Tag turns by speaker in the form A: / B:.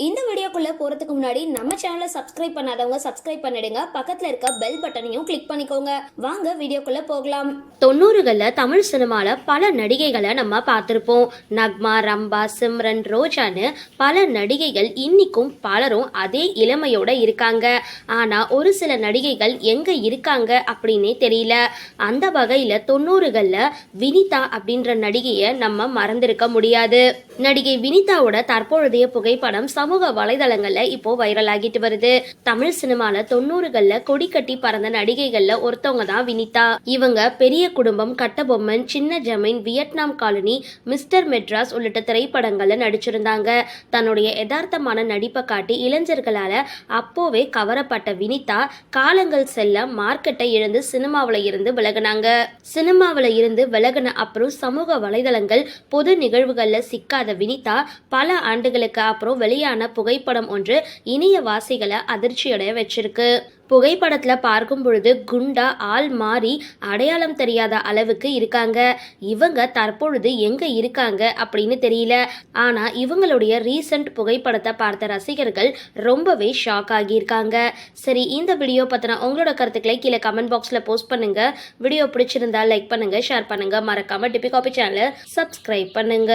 A: இந்த வீடியோக்குள்ள போறதுக்கு முன்னாடி நம்ம சேனலை சப்ஸ்கிரைப் பண்ணாதவங்க சப்ஸ்கிரைப் பண்ணிடுங்க, பக்கத்துல இருக்க பெல் பட்டனையும் கிளிக் பண்ணிக்கோங்க. வாங்க வீடியோக்குள்ள போகலாம். 90களில் தமிழ் சினிமால பல நடிகைகளை நம்ம பார்த்திருப்போம். நக்மா, ரம்பா, சிம்ரன், ரோஜான்னு பல நடிகைகள் இன்னைக்கும் பலரும் அதே இளமையோட இருக்காங்க. ஆனா ஒரு சில நடிகைகள் எங்க இருக்காங்க அப்படின்னே தெரியல. அந்த வகையில 90களில் வினிதா அப்படின்ற நடிகையை நம்ம மறந்திருக்க முடியாது. நடிகை வினிதாவோட தற்பொழுதைய புகைப்படம் சமூக வலைதளங்கள்ல இப்போ வைரல் ஆகிட்டு வருது. தமிழ் சினிமால 90களில் கொடி கட்டி பறந்த நடிகைகள்ல ஒருத்தவங்க தான் வினிதா. இவங்க பெரிய குடும்பம், கட்டபொம்மன், சின்ன ஜமீன், வியட்நாம் காலனி, மிஸ்டர் மெட்ராஸ் உள்ளிட்ட திரைப்படங்கள்ல நடிச்சிருந்தாங்க. தன்னுடைய யதார்த்தமான நடிப்பை காட்டி இளைஞர்களால அப்போவே கவரப்பட்ட வினிதா காலங்கள் செல்ல மார்க்கெட்டை இழந்து சினிமாவில இருந்து விலகினாங்க. சினிமாவில இருந்து விலகின அப்புறம் சமூக வலைதளங்கள் பொது நிகழ்வுகள்ல சிக்காத வினிதா பல ஆண்டுகளுக்கு அப்புறம் வெளியான புகைப்படம் ஒன்று இணையவாசிகளை அதிர்ச்சியடைய வச்சிருக்கு. புகைப்படத்துல பார்க்கும் பொழுது குண்டா, ஆள் மாறி அடையாளம் தெரியாத அளவுக்கு இருக்காங்க. இவங்க தற்பொழுது எங்க இருக்காங்க அப்படின்னு தெரியல. ஆனா இவங்களுடைய ரீசன்ட் புகைப்படத்தை பார்த்த ரசிகர்கள் ரொம்பவே ஷாக் ஆகியிருக்காங்க. சரி, இந்த வீடியோ பத்தின உங்களோட கருத்துக்களை கீழே கமெண்ட் பாக்ஸ்ல போஸ்ட் பண்ணுங்க. வீடியோ பிடிச்சிருந்தா லைக் பண்ணுங்க, ஷேர் பண்ணுங்க, மறக்காம டிபி காபி சேனலை சப்ஸ்கிரைப் பண்ணுங்க.